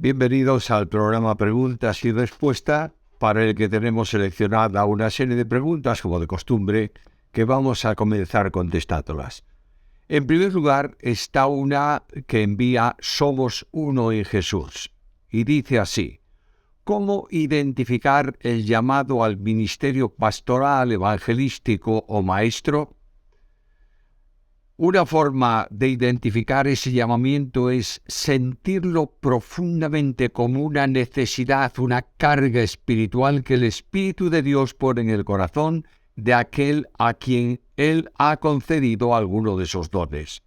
Bienvenidos al programa Preguntas y Respuestas, para el que tenemos seleccionada una serie de preguntas, como de costumbre, que vamos a comenzar contestándolas. En primer lugar, está una que envía Somos Uno en Jesús, y dice así: ¿cómo identificar el llamado al ministerio pastoral, evangelístico o maestro? Una forma de identificar ese llamamiento es sentirlo profundamente como una necesidad, una carga espiritual que el Espíritu de Dios pone en el corazón de aquel a quien Él ha concedido alguno de esos dones.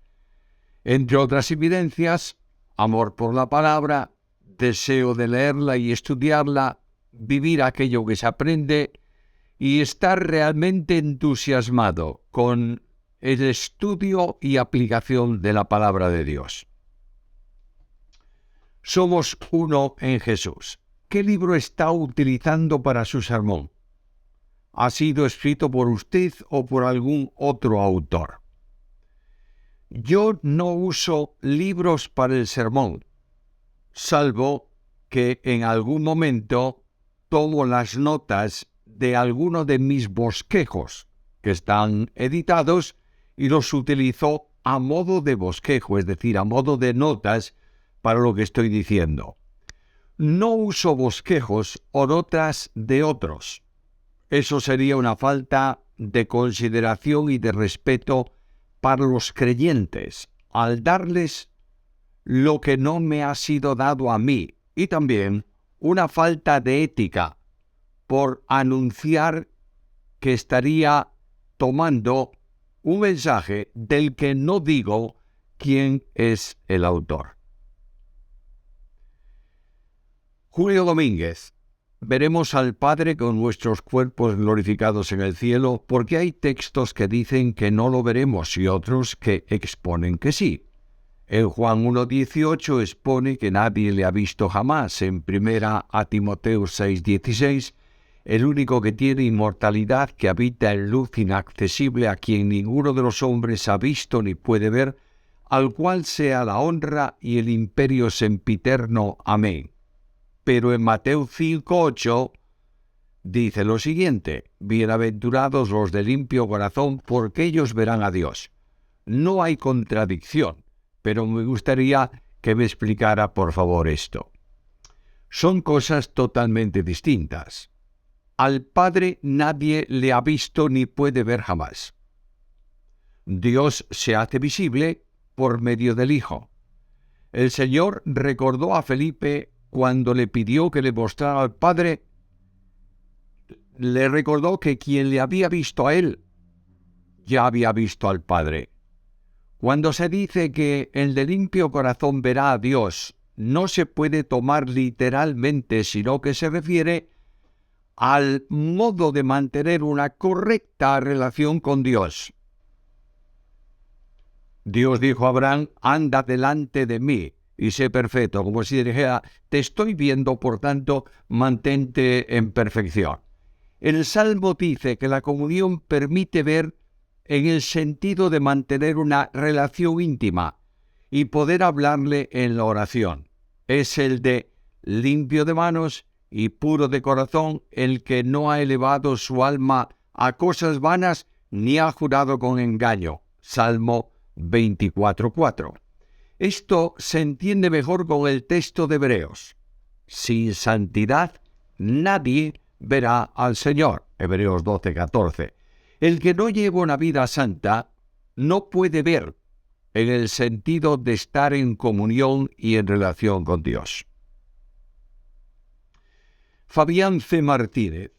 Entre otras evidencias, amor por la palabra, deseo de leerla y estudiarla, vivir aquello que se aprende y estar realmente entusiasmado con el estudio y aplicación de la palabra de Dios. Somos uno en Jesús. ¿Qué libro está utilizando para su sermón? ¿Ha sido escrito por usted o por algún otro autor? Yo no uso libros para el sermón, salvo que en algún momento tomo las notas de alguno de mis bosquejos, que están editados, y los utilizo a modo de bosquejo, es decir, a modo de notas para lo que estoy diciendo. No uso bosquejos o notas de otros. Eso sería una falta de consideración y de respeto para los creyentes, al darles lo que no me ha sido dado a mí, y también una falta de ética por anunciar que estaría tomando un mensaje del que no digo quién es el autor. Julio Domínguez: veremos al Padre con nuestros cuerpos glorificados en el cielo, porque hay textos que dicen que no lo veremos y otros que exponen que sí. En Juan 1:18 expone que nadie le ha visto jamás. En 1 Timoteo 6:16, el único que tiene inmortalidad, que habita en luz inaccesible, a quien ninguno de los hombres ha visto ni puede ver, al cual sea la honra y el imperio sempiterno. Amén. Pero en Mateo 5:8 dice lo siguiente: bienaventurados los de limpio corazón, porque ellos verán a Dios. No hay contradicción, pero me gustaría que me explicara, por favor, esto. Son cosas totalmente distintas. Al Padre nadie le ha visto ni puede ver jamás. Dios se hace visible por medio del Hijo. El Señor recordó a Felipe cuando le pidió que le mostrara al Padre, le recordó que quien le había visto a él ya había visto al Padre. Cuando se dice que el de limpio corazón verá a Dios, no se puede tomar literalmente, sino que se refiere al modo de mantener una correcta relación con Dios. Dios dijo a Abraham: anda delante de mí y sé perfecto, como si dijera: te estoy viendo, por tanto, mantente en perfección. El Salmo dice que la comunión permite ver en el sentido de mantener una relación íntima y poder hablarle en la oración. Es el de limpio de manos y puro de corazón, el que no ha elevado su alma a cosas vanas ni ha jurado con engaño. Salmo 24:4. Esto se entiende mejor con el texto de Hebreos: sin santidad nadie verá al Señor. Hebreos 12:14. El que no lleva una vida santa no puede ver, en el sentido de estar en comunión y en relación con Dios. Fabián C. Martínez: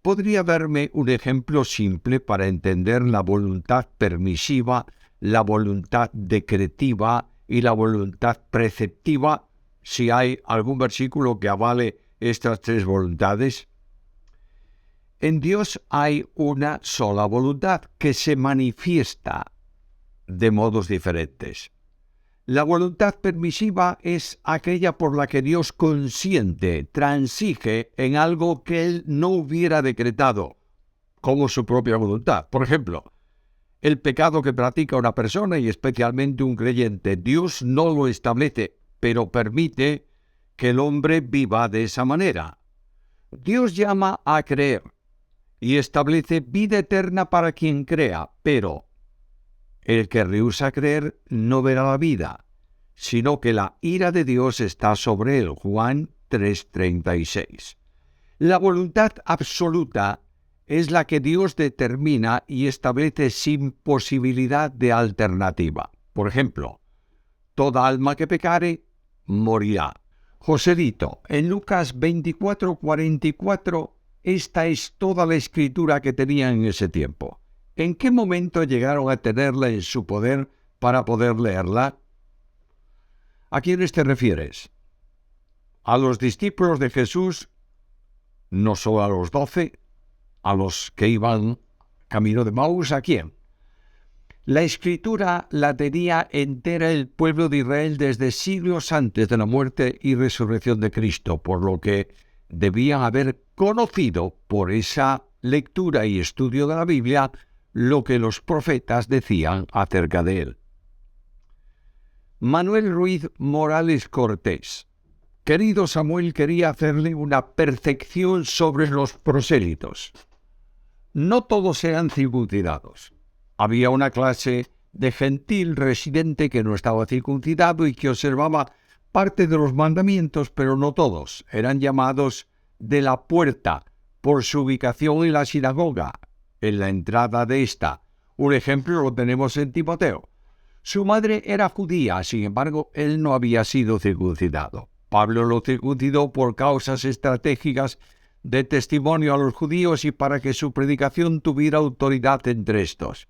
¿podría darme un ejemplo simple para entender la voluntad permisiva, la voluntad decretiva y la voluntad preceptiva, si hay algún versículo que avale estas tres voluntades? En Dios hay una sola voluntad que se manifiesta de modos diferentes. La voluntad permisiva es aquella por la que Dios consiente, transige en algo que Él no hubiera decretado, como su propia voluntad. Por ejemplo, el pecado que practica una persona, y especialmente un creyente, Dios no lo establece, pero permite que el hombre viva de esa manera. Dios llama a creer y establece vida eterna para quien crea, pero el que rehúsa creer no verá la vida, sino que la ira de Dios está sobre él. Juan 3:36. La voluntad absoluta es la que Dios determina y establece sin posibilidad de alternativa. Por ejemplo, toda alma que pecare, morirá. Joselito, en Lucas 24:44, esta es toda la escritura que tenían en ese tiempo. ¿En qué momento llegaron a tenerla en su poder para poder leerla? ¿A quiénes te refieres? ¿A los discípulos de Jesús? No solo a los 12, a los que iban camino de Maús, ¿a quién? La escritura la tenía entera el pueblo de Israel desde siglos antes de la muerte y resurrección de Cristo, por lo que debían haber conocido por esa lectura y estudio de la Biblia lo que los profetas decían acerca de él. Manuel Ruiz Morales Cortés. Querido Samuel, quería hacerle una percepción sobre los prosélitos. No todos eran circuncidados. Había una clase de gentil residente que no estaba circuncidado y que observaba parte de los mandamientos, pero no todos. Eran llamados de la puerta por su ubicación en la sinagoga, en la entrada de esta. Un ejemplo lo tenemos en Timoteo. Su madre era judía, sin embargo, él no había sido circuncidado. Pablo lo circuncidó por causas estratégicas de testimonio a los judíos y para que su predicación tuviera autoridad entre estos.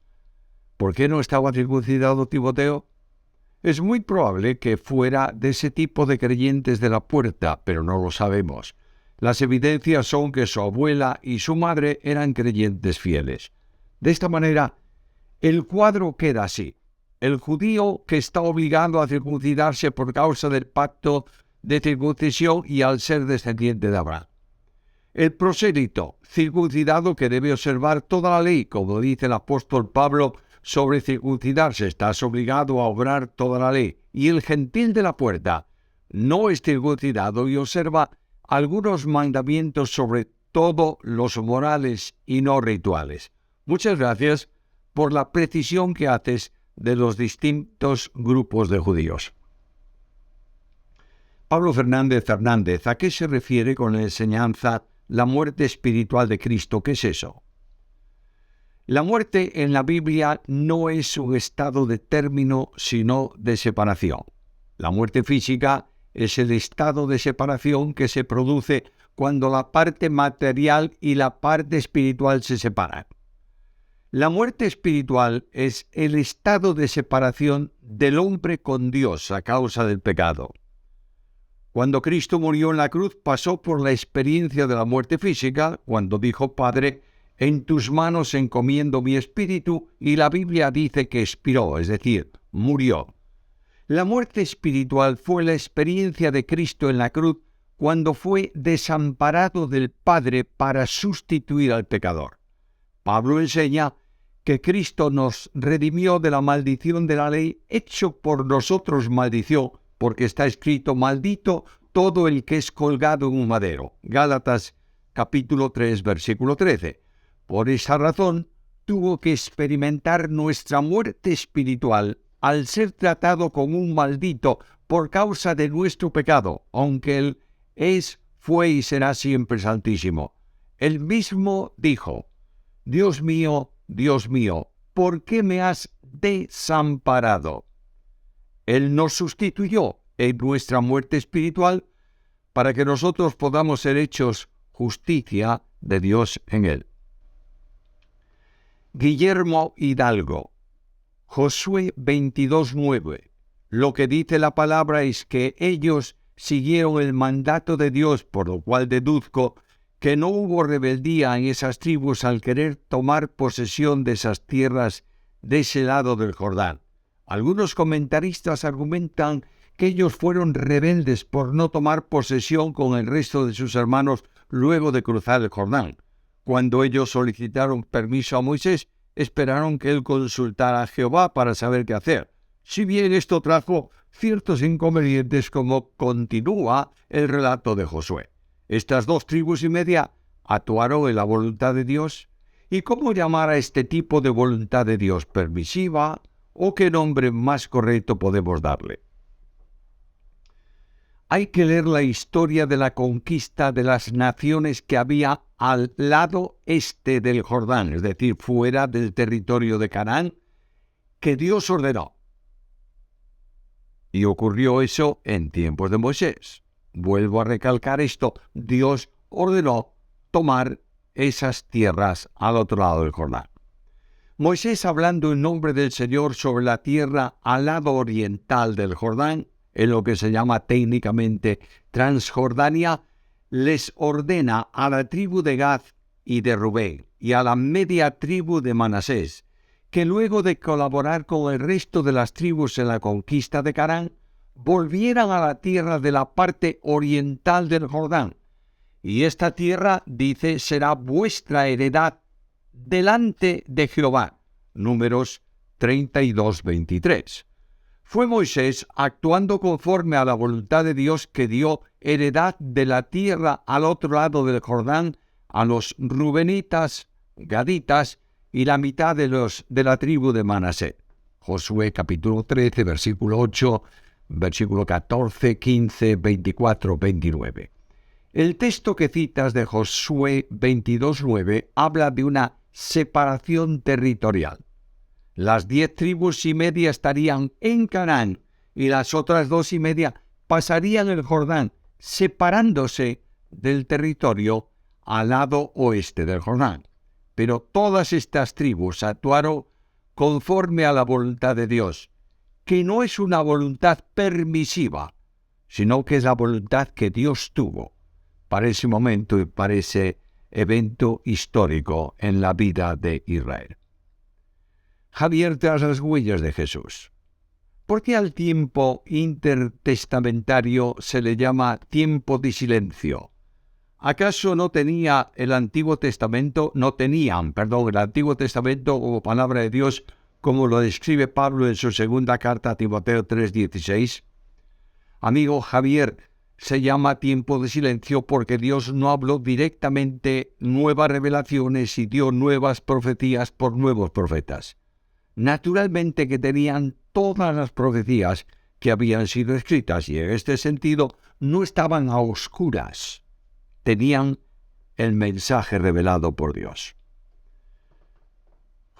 ¿Por qué no estaba circuncidado Timoteo? Es muy probable que fuera de ese tipo de creyentes de la puerta, pero no lo sabemos. Las evidencias son que su abuela y su madre eran creyentes fieles. De esta manera, el cuadro queda así. El judío que está obligado a circuncidarse por causa del pacto de circuncisión y al ser descendiente de Abraham. El prosélito circuncidado que debe observar toda la ley, como dice el apóstol Pablo sobre circuncidarse, estás obligado a obrar toda la ley. Y el gentil de la puerta no es circuncidado y observa algunos mandamientos, sobre todo los morales y no rituales. Muchas gracias por la precisión que haces de los distintos grupos de judíos. Pablo Fernández Hernández, ¿a qué se refiere con la enseñanza la muerte espiritual de Cristo? ¿Qué es eso? La muerte en la Biblia no es un estado de término, sino de separación. La muerte física es el estado de separación que se produce cuando la parte material y la parte espiritual se separan. La muerte espiritual es el estado de separación del hombre con Dios a causa del pecado. Cuando Cristo murió en la cruz, pasó por la experiencia de la muerte física, cuando dijo: Padre, en tus manos encomiendo mi espíritu, y la Biblia dice que expiró, es decir, murió. La muerte espiritual fue la experiencia de Cristo en la cruz cuando fue desamparado del Padre para sustituir al pecador. Pablo enseña que Cristo nos redimió de la maldición de la ley, hecho por nosotros maldición, porque está escrito: maldito todo el que es colgado en un madero. Gálatas capítulo 3, versículo 13. Por esa razón, tuvo que experimentar nuestra muerte espiritual al ser tratado como un maldito por causa de nuestro pecado, aunque Él es, fue y será siempre santísimo. Él mismo dijo: Dios mío, ¿por qué me has desamparado? Él nos sustituyó en nuestra muerte espiritual para que nosotros podamos ser hechos justicia de Dios en Él. Guillermo Hidalgo, Josué 22:9. Lo que dice la palabra es que ellos siguieron el mandato de Dios, por lo cual deduzco que no hubo rebeldía en esas tribus al querer tomar posesión de esas tierras de ese lado del Jordán. Algunos comentaristas argumentan que ellos fueron rebeldes por no tomar posesión con el resto de sus hermanos luego de cruzar el Jordán. Cuando ellos solicitaron permiso a Moisés, esperaron que él consultara a Jehová para saber qué hacer. Si bien esto trajo ciertos inconvenientes, como continúa el relato de Josué. Estas 2,5 tribus actuaron en la voluntad de Dios. ¿Y cómo llamar a este tipo de voluntad de Dios? ¿Permisiva? ¿O qué nombre más correcto podemos darle? Hay que leer la historia de la conquista de las naciones que había al lado este del Jordán, es decir, fuera del territorio de Canaán, que Dios ordenó. Y ocurrió eso en tiempos de Moisés. Vuelvo a recalcar esto, Dios ordenó tomar esas tierras al otro lado del Jordán. Moisés, hablando en nombre del Señor sobre la tierra al lado oriental del Jordán, en lo que se llama técnicamente Transjordania, les ordena a la tribu de Gad y de Rubén y a la media tribu de Manasés que luego de colaborar con el resto de las tribus en la conquista de Canaán, volvieran a la tierra de la parte oriental del Jordán. Y esta tierra, dice, será vuestra heredad delante de Jehová. Números 32:23. Fue Moisés, actuando conforme a la voluntad de Dios, que dio heredad de la tierra al otro lado del Jordán a los rubenitas, gaditas y la mitad de la tribu de Manasés. Josué capítulo 13, versículo 8, versículo 14, 15, 24, 29. El texto que citas de Josué 22:9 habla de una separación territorial. Las 10,5 tribus estarían en Canaán y las otras 2,5 pasarían el Jordán, separándose del territorio al lado oeste del Jordán. Pero todas estas tribus actuaron conforme a la voluntad de Dios, que no es una voluntad permisiva, sino que es la voluntad que Dios tuvo para ese momento y para ese evento histórico en la vida de Israel. Javier, tras las huellas de Jesús. ¿Por qué al tiempo intertestamentario se le llama tiempo de silencio? ¿Acaso no tenía el Antiguo Testamento, el Antiguo Testamento como palabra de Dios, como lo describe Pablo en su segunda carta a Timoteo 3:16? Amigo Javier, se llama tiempo de silencio porque Dios no habló directamente nuevas revelaciones y dio nuevas profecías por nuevos profetas. Naturalmente que tenían todas las profecías que habían sido escritas y en este sentido no estaban a oscuras. Tenían el mensaje revelado por Dios.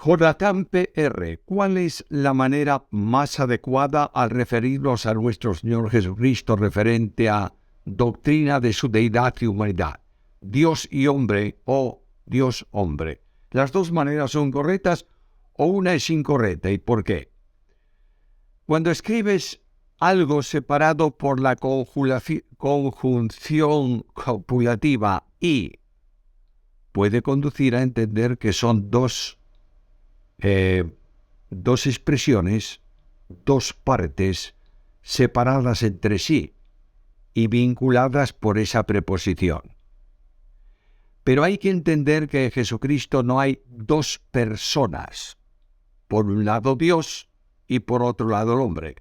Jonathan P.R., ¿cuál es la manera más adecuada al referirnos a nuestro Señor Jesucristo referente a doctrina de su deidad y humanidad? Dios y hombre o Dios-hombre. ¿Las dos maneras son correctas o una es incorrecta? ¿Y por qué? Cuando escribes algo separado por la conjunción copulativa y, puede conducir a entender que son dos expresiones, dos partes separadas entre sí y vinculadas por esa preposición. Pero hay que entender que en Jesucristo no hay dos personas. Por un lado Dios y por otro lado el hombre.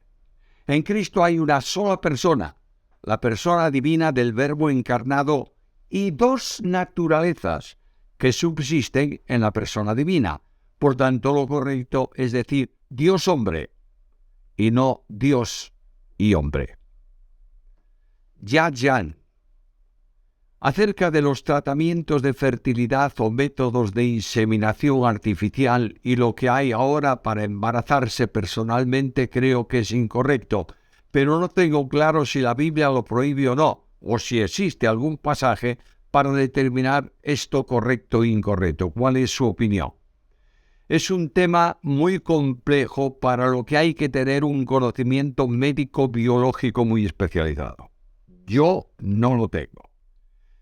En Cristo hay una sola persona, la persona divina del Verbo encarnado, y dos naturalezas que subsisten en la persona divina. Por tanto, lo correcto es decir Dios-hombre y no Dios y hombre. Jan. Acerca de los tratamientos de fertilidad o métodos de inseminación artificial y lo que hay ahora para embarazarse, personalmente creo que es incorrecto, pero no tengo claro si la Biblia lo prohíbe o no, o si existe algún pasaje para determinar esto correcto e incorrecto. ¿Cuál es su opinión? Es un tema muy complejo para lo que hay que tener un conocimiento médico-biológico muy especializado. Yo no lo tengo.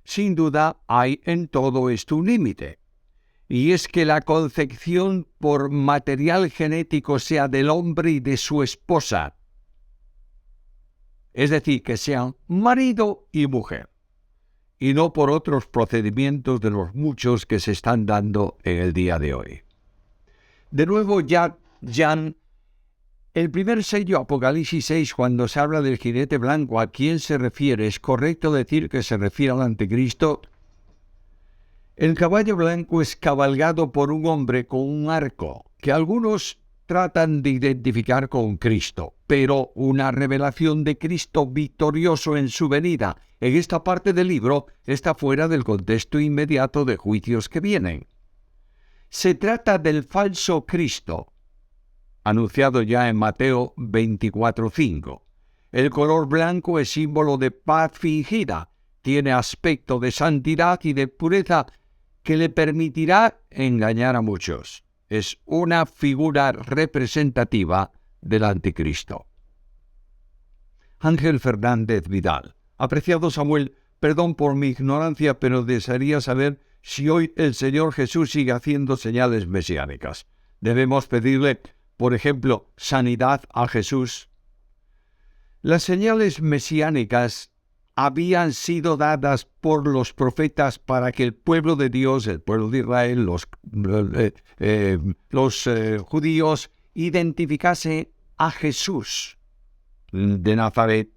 Sin duda hay en todo esto un límite, y es que la concepción por material genético sea del hombre y de su esposa, es decir, que sean marido y mujer, y no por otros procedimientos de los muchos que se están dando en el día de hoy. De nuevo, Jan, El primer sello, Apocalipsis 6, cuando se habla del jinete blanco, ¿a quién se refiere? ¿Es correcto decir que se refiere al anticristo? El caballo blanco es cabalgado por un hombre con un arco, que algunos tratan de identificar con Cristo, pero una revelación de Cristo victorioso en su venida en esta parte del libro está fuera del contexto inmediato de juicios que vienen. Se trata del falso Cristo, anunciado ya en Mateo 24:5. El color blanco es símbolo de paz fingida, tiene aspecto de santidad y de pureza que le permitirá engañar a muchos. Es una figura representativa del anticristo. Ángel Fernández Vidal. Apreciado Samuel, perdón por mi ignorancia, pero desearía saber si hoy el Señor Jesús sigue haciendo señales mesiánicas. Debemos pedirle, por ejemplo, sanidad a Jesús. Las señales mesiánicas habían sido dadas por los profetas para que el pueblo de Dios, el pueblo de Israel, los judíos, identificase a Jesús de Nazaret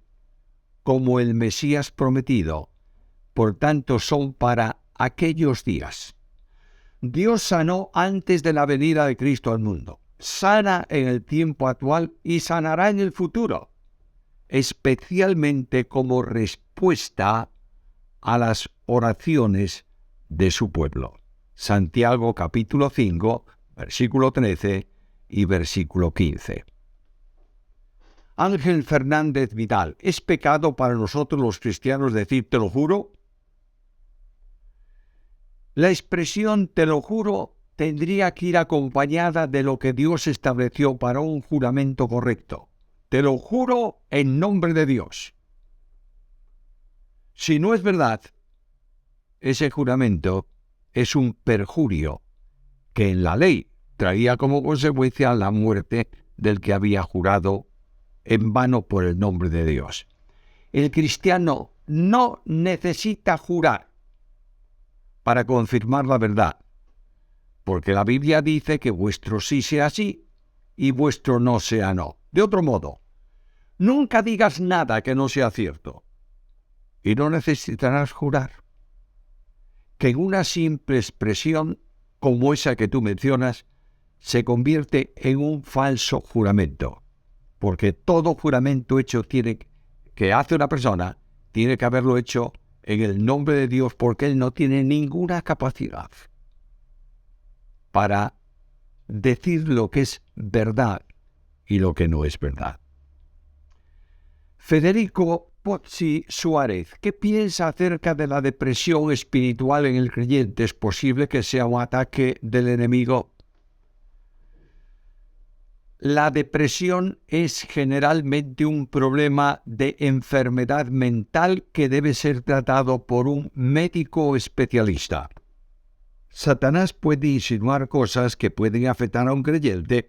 como el Mesías prometido. Por tanto, son para aquellos días. Dios sanó antes de la venida de Cristo al mundo, sana en el tiempo actual y sanará en el futuro, especialmente como respuesta a las oraciones de su pueblo. Santiago capítulo 5, versículo 13 y versículo 15. Ángel Fernández Vidal, ¿es pecado para nosotros los cristianos decir te lo juro? La expresión te lo juro tendría que ir acompañada de lo que Dios estableció para un juramento correcto. Te lo juro en nombre de Dios. Si no es verdad, ese juramento es un perjurio que en la ley traía como consecuencia la muerte del que había jurado en vano por el nombre de Dios. El cristiano no necesita jurar para confirmar la verdad, porque la Biblia dice que vuestro sí sea sí y vuestro no sea no. De otro modo, nunca digas nada que no sea cierto, y no necesitarás jurar. Que en una simple expresión como esa que tú mencionas se convierte en un falso juramento, porque todo juramento hecho que hace una persona tiene que haberlo hecho en el nombre de Dios, porque Él no tiene ninguna capacidad para decir lo que es verdad y lo que no es verdad. Federico Pozzi Suárez, ¿qué piensa acerca de la depresión espiritual en el creyente? ¿Es posible que sea un ataque del enemigo? La depresión es generalmente un problema de enfermedad mental que debe ser tratado por un médico especialista. Satanás puede insinuar cosas que pueden afectar a un creyente,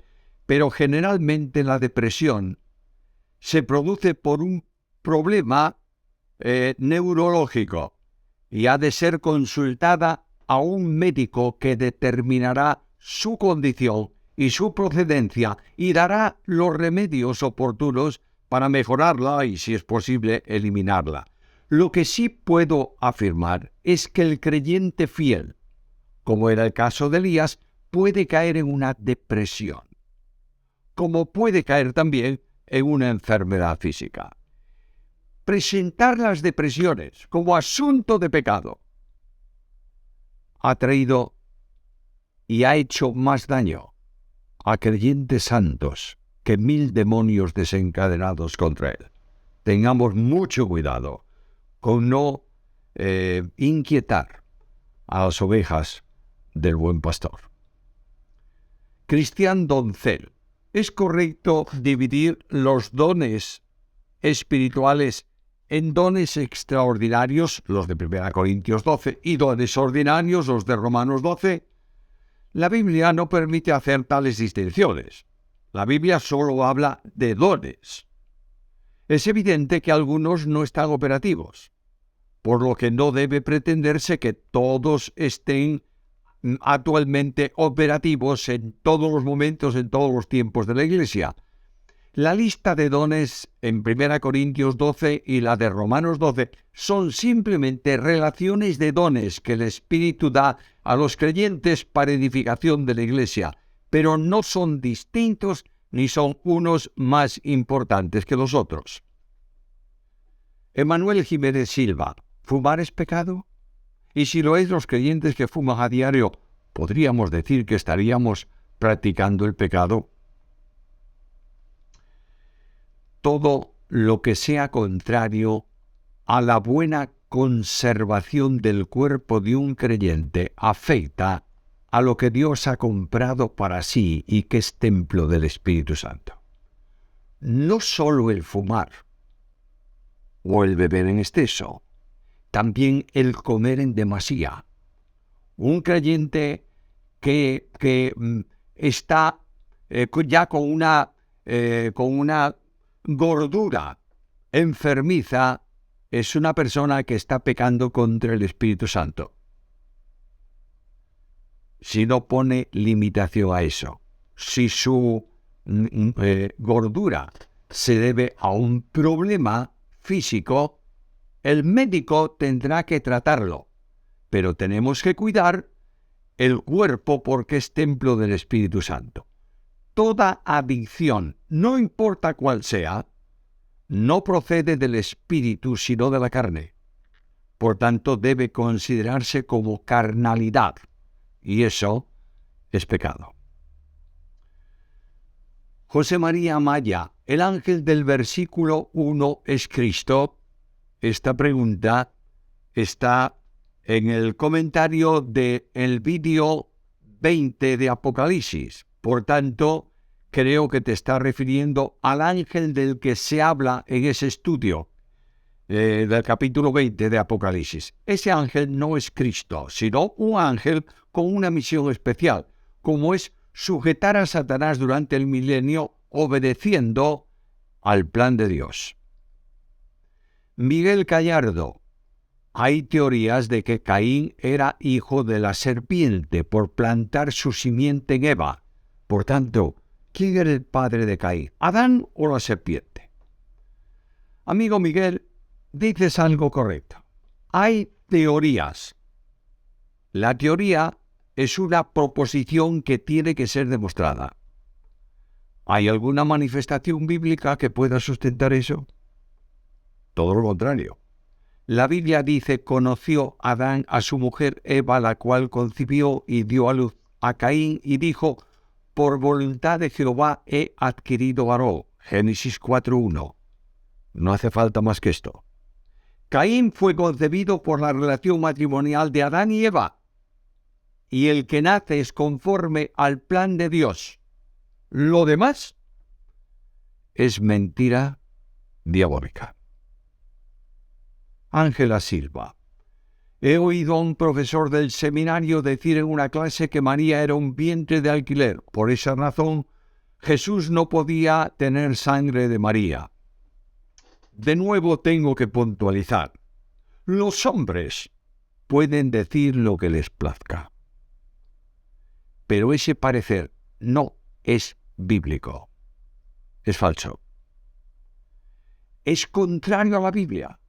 pero generalmente la depresión se produce por un problema neurológico y ha de ser consultada a un médico que determinará su condición y su procedencia y dará los remedios oportunos para mejorarla y, si es posible, eliminarla. Lo que sí puedo afirmar es que el creyente fiel, como era el caso de Elías, puede caer en una depresión, como puede caer también en una enfermedad física. Presentar las depresiones como asunto de pecado ha traído y ha hecho más daño a creyentes santos que 1000 demonios desencadenados contra él. Tengamos mucho cuidado con no inquietar a las ovejas del buen pastor. Cristian Doncel, ¿es correcto dividir los dones espirituales en dones extraordinarios, los de 1 Corintios 12, y dones ordinarios, los de Romanos 12? La Biblia no permite hacer tales distinciones. La Biblia solo habla de dones. Es evidente que algunos no están operativos, por lo que no debe pretenderse que todos estén actualmente operativos en todos los momentos, en todos los tiempos de la Iglesia. La lista de dones en 1 Corintios 12 y la de Romanos 12 son simplemente relaciones de dones que el Espíritu da a los creyentes para edificación de la Iglesia, pero no son distintos ni son unos más importantes que los otros. Emanuel Jiménez Silva, ¿fumar es pecado? Y si lo es, los creyentes que fuman a diario, ¿podríamos decir que estaríamos practicando el pecado? Todo lo que sea contrario a la buena conservación del cuerpo de un creyente afecta a lo que Dios ha comprado para sí y que es templo del Espíritu Santo. No solo el fumar o el beber en exceso, también el comer en demasía. Un creyente que está ya con una gordura enfermiza es una persona que está pecando contra el Espíritu Santo. Si no pone limitación a eso, si su gordura se debe a un problema físico, el médico tendrá que tratarlo, pero tenemos que cuidar el cuerpo porque es templo del Espíritu Santo. Toda adicción, no importa cuál sea, no procede del espíritu sino de la carne. Por tanto, debe considerarse como carnalidad, y eso es pecado. José María Amaya, el ángel del versículo 1 es Cristo. Esta pregunta está en el comentario del vídeo 20 de Apocalipsis. Por tanto, creo que te está refiriendo al ángel del que se habla en ese estudio del capítulo 20 de Apocalipsis. Ese ángel no es Cristo, sino un ángel con una misión especial, como es sujetar a Satanás durante el milenio obedeciendo al plan de Dios. Miguel Gallardo, hay teorías de que Caín era hijo de la serpiente por plantar su simiente en Eva. Por tanto, ¿quién era el padre de Caín? ¿Adán o la serpiente? Amigo Miguel, dices algo correcto. Hay teorías. La teoría es una proposición que tiene que ser demostrada. ¿Hay alguna manifestación bíblica que pueda sustentar eso? Todo lo contrario. La Biblia dice, conoció Adán a su mujer Eva, la cual concibió y dio a luz a Caín, y dijo, por voluntad de Jehová he adquirido varón. Génesis 4:1. No hace falta más que esto. Caín fue concebido por la relación matrimonial de Adán y Eva, y el que nace es conforme al plan de Dios. Lo demás es mentira diabólica. Ángela Silva. He oído a un profesor del seminario decir en una clase que María era un vientre de alquiler. Por esa razón, Jesús no podía tener sangre de María. De nuevo tengo que puntualizar. Los hombres pueden decir lo que les plazca, pero ese parecer no es bíblico. Es falso. Es contrario a la Biblia,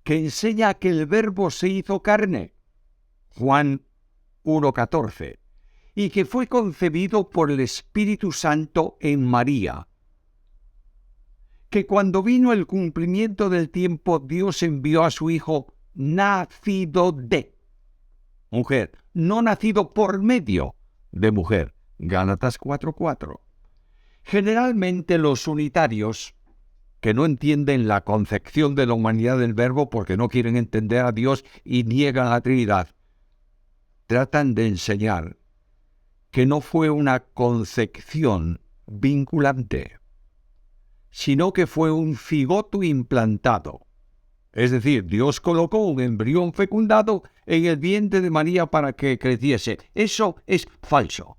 que enseña que el Verbo se hizo carne, Juan 1:14, y que fue concebido por el Espíritu Santo en María. Que cuando vino el cumplimiento del tiempo, Dios envió a su Hijo nacido de mujer, no nacido por medio de mujer, Gálatas 4:4. Generalmente los unitarios, que no entienden la concepción de la humanidad del Verbo porque no quieren entender a Dios y niegan la Trinidad, tratan de enseñar que no fue una concepción vinculante, sino que fue un cigoto implantado. Es decir, Dios colocó un embrión fecundado en el vientre de María para que creciese. Eso es falso.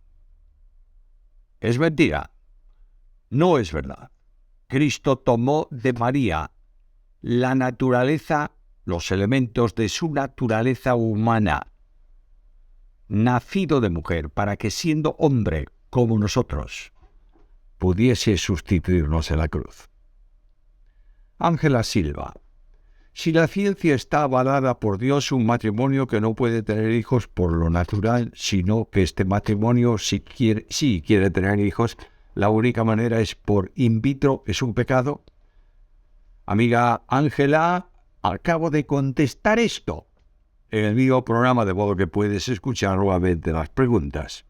Es mentira. No es verdad. Cristo tomó de María la naturaleza, los elementos de su naturaleza humana, nacido de mujer, para que siendo hombre como nosotros, pudiese sustituirnos en la cruz. Ángela Silva. Si la ciencia está avalada por Dios, un matrimonio que no puede tener hijos por lo natural, sino que este matrimonio sí quiere tener hijos, la única manera es por in vitro, ¿es un pecado? Amiga Ángela, acabo de contestar esto en el mismo programa, de modo que puedes escuchar nuevamente las preguntas.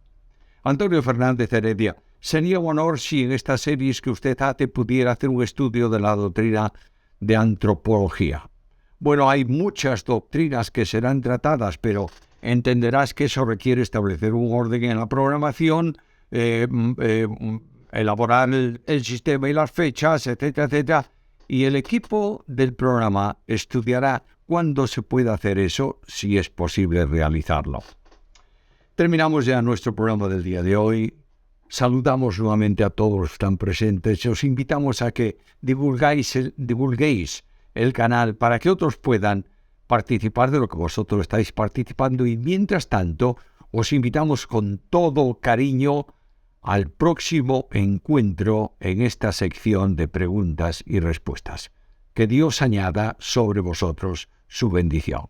Antonio Fernández Heredia, sería un honor si en estas series que usted hace pudiera hacer un estudio de la doctrina de antropología. Bueno, hay muchas doctrinas que serán tratadas, pero entenderás que eso requiere establecer un orden en la programación, elaborar el sistema y las fechas, etcétera, etcétera. Y el equipo del programa estudiará cuándo se puede hacer eso, si es posible realizarlo. Terminamos ya nuestro programa del día de hoy. Saludamos nuevamente a todos los que están presentes. Os invitamos a que divulguéis el canal para que otros puedan participar de lo que vosotros estáis participando. Y mientras tanto, os invitamos con todo cariño al próximo encuentro en esta sección de preguntas y respuestas. Que Dios añada sobre vosotros su bendición.